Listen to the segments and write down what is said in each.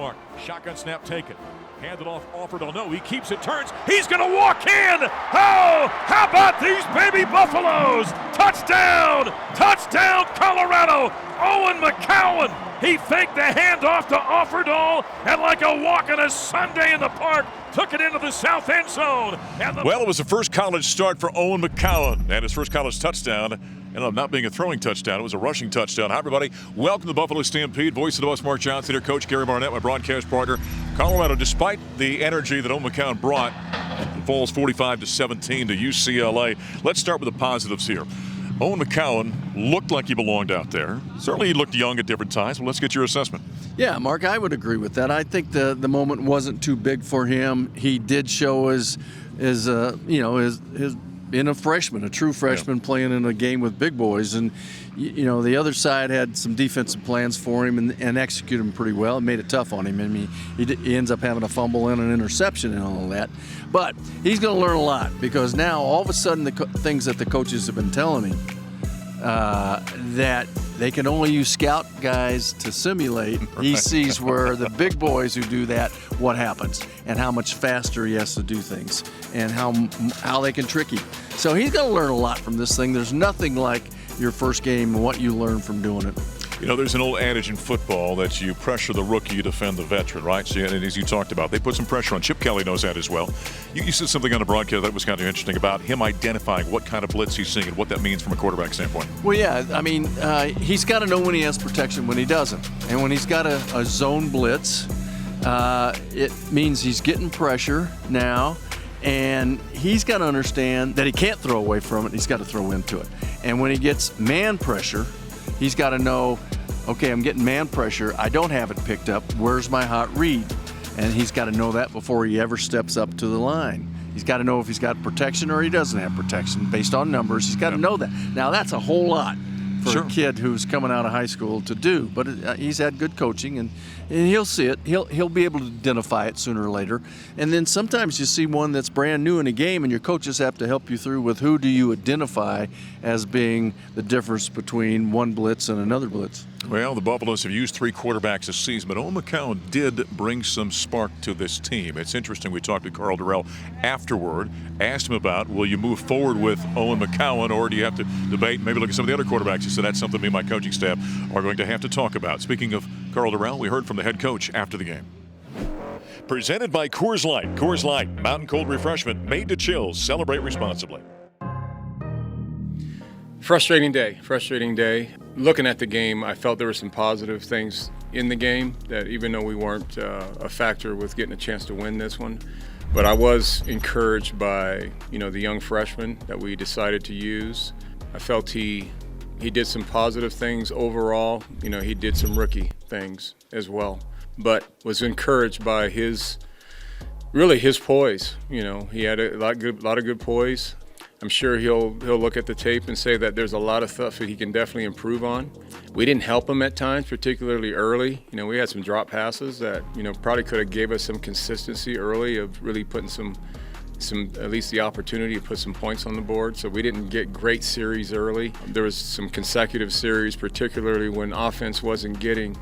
mark. Shotgun snap taken. Hand it off, Alford. Oh no, he keeps it, turns. He's going to walk in. Oh, how about these baby Buffaloes? Touchdown! Touchdown, Colorado! Owen McCowan. He faked the handoff to Offerdahl, and like a walk on a Sunday in the park, took it into the south end zone. Well, it was the first college start for Owen McCowan, and his first college touchdown. Ended up not being a throwing touchdown, it was a rushing touchdown. Hi, everybody. Welcome to the Buffalo Stampede. Voice of the Bus, Mark Johnson here. Coach Gary Barnett, my broadcast partner. Colorado, despite the energy that Owen McCowan brought, falls 45-17 to UCLA. Let's start with the positives here. Owen McCowan looked like he belonged out there. Certainly he looked young at different times. Well, let's get your assessment. Yeah, Mark, I would agree with that. I think the moment wasn't too big for him. He did show his being a freshman, a true freshman, playing in a game with big boys. And, the other side had some defensive plans for him and executed them pretty well and made it tough on him. I mean, he ends up having a fumble and an interception and all of that. But he's going to learn a lot because now all of a sudden the things that the coaches have been telling him, that they can only use scout guys to simulate. He sees where the big boys who do that, what happens, and how much faster he has to do things, and how they can trick him. So he's going to learn a lot from this thing. There's nothing like your first game and what you learn from doing it. There's an old adage in football that you pressure the rookie, you defend the veteran, right? So, and as you talked about, they put some pressure on. Chip Kelly knows that as well. You said something on the broadcast that was kind of interesting about him identifying what kind of blitz he's seeing and what that means from a quarterback standpoint. Well, yeah, I mean, he's got to know when he has protection, when he doesn't. And when he's got a zone blitz, it means he's getting pressure now. And he's got to understand that he can't throw away from it. He's got to throw into it. And when he gets man pressure, he's got to know, okay, I'm getting man pressure. I don't have it picked up. Where's my hot read? And he's got to know that before he ever steps up to the line. He's got to know if he's got protection or he doesn't have protection based on numbers. He's got to know that. Now, that's a whole lot for a kid who's coming out of high school to do. But he's had good coaching, and he'll see it. He'll be able to identify it sooner or later. And then sometimes you see one that's brand new in a game, and your coaches have to help you through with who do you identify as being the difference between one blitz and another blitz. Well, the Buffaloes have used 3 quarterbacks this season, but Owen McCowan did bring some spark to this team. It's interesting, we talked to Carl Durrell afterward, asked him about, will you move forward with Owen McCowan, or do you have to debate, maybe look at some of the other quarterbacks? He said that's something me and my coaching staff are going to have to talk about. Speaking of Carl Durrell, we heard from the head coach after the game. Presented by Coors Light. Coors Light, mountain cold refreshment made to chill. Celebrate responsibly. Frustrating day. Looking at the game, I felt there were some positive things in the game that even though we weren't a factor with getting a chance to win this one, but I was encouraged by, the young freshman that we decided to use. I felt he did some positive things overall. He did some rookie things as well, but was encouraged by his poise. He had a lot of good poise. I'm sure he'll look at the tape and say that there's a lot of stuff that he can definitely improve on. We didn't help him at times, particularly early. We had some drop passes that, probably could have gave us some consistency early of really putting some at least the opportunity to put some points on the board. So we didn't get great series early. There was some consecutive series, particularly when offense wasn't getting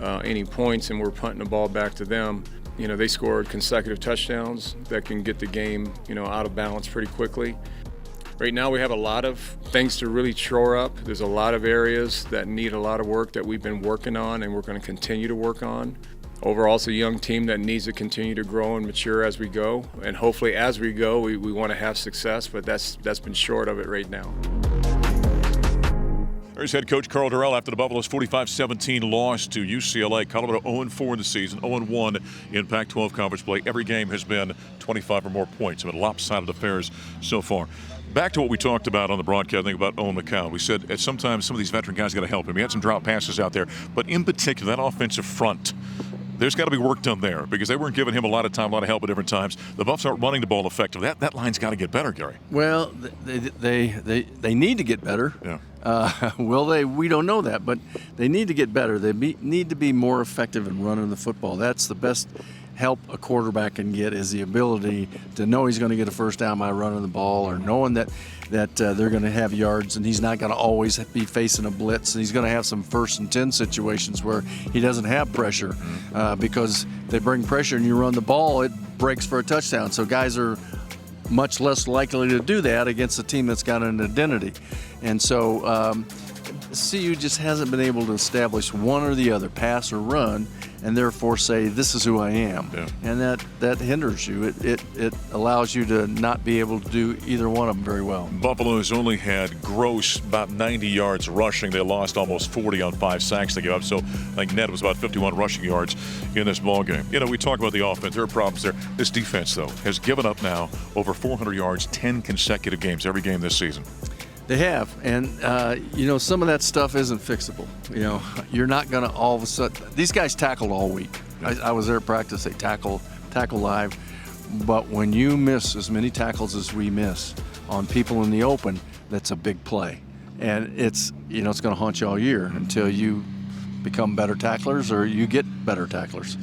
any points and we're punting the ball back to them. They scored consecutive touchdowns that can get the game, out of balance pretty quickly. Right now we have a lot of things to really shore up. There's a lot of areas that need a lot of work that we've been working on and we're going to continue to work on. Overall, it's a young team that needs to continue to grow and mature as we go. And hopefully as we go, we want to have success, but that's been short of it right now. There's head coach Carl Durrell after the Buffaloes' 45-17 loss to UCLA. Colorado 0-4 in the season, 0-1 in Pac-12 conference play. Every game has been 25 or more points. I mean, lopsided affairs so far. Back to what we talked about on the broadcast, I think, about Owen McCowan. We said that sometimes some of these veteran guys got to help him. He had some drop passes out there, but in particular, that offensive front, there's got to be work done there because they weren't giving him a lot of time, a lot of help at different times. The Buffs aren't running the ball effectively. That line's got to get better, Gary. Well, they need to get better. Yeah. Will they? We don't know that, but they need to get better. They need to be more effective in running the football. That's the best help a quarterback can get is the ability to know he's going to get a first down by running the ball, or knowing that they're going to have yards and he's not going to always be facing a blitz, and he's going to have some 1st and 10 situations where he doesn't have pressure because they bring pressure and you run the ball, it breaks for a touchdown. So guys are much less likely to do that against a team that's got an identity. And so CU just hasn't been able to establish one or the other, pass or run, and therefore say, this is who I am. Yeah. And that hinders you. It allows you to not be able to do either one of them very well. Buffalo's only had gross about 90 yards rushing. They lost almost 40 on 5 sacks they gave up. So I think net was about 51 rushing yards in this ballgame. You know, we talk about the offense. There are problems there. This defense, though, has given up now over 400 yards 10 consecutive games, every game this season. They have, and some of that stuff isn't fixable. You're not going to all of a sudden. These guys tackled all week. I was there at practice. They tackle live, but when you miss as many tackles as we miss on people in the open, that's a big play, and it's going to haunt you all year until you become better tacklers or you get better tacklers.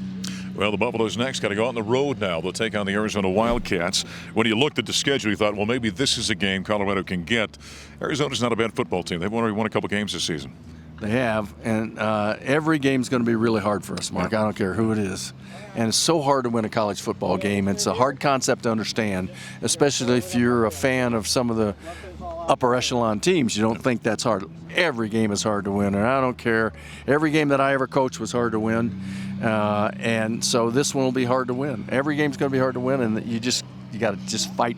Well, the Buffaloes next got to go out on the road now. They'll take on the Arizona Wildcats. When you looked at the schedule, you thought, well, maybe this is a game Colorado can get. Arizona's not a bad football team. They've already won a couple games this season. They have, and every game's going to be really hard for us, Mark. I don't care who it is. And it's so hard to win a college football game. It's a hard concept to understand, especially if you're a fan of some of the upper echelon teams. You don't think that's hard. Every game is hard to win, and I don't care. Every game that I ever coached was hard to win, and so this one will be hard to win. Every game's going to be hard to win, and you got to just fight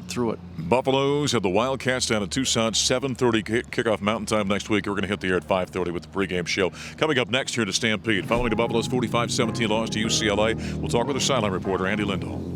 through it. Buffaloes have the Wildcats down in Tucson, 7:30 kickoff Mountain Time next week. We're going to hit the air at 5:30 with the pregame show. Coming up next here to Stampede, following the Buffaloes' 45-17 loss to UCLA, we'll talk with our sideline reporter, Andy Lindahl.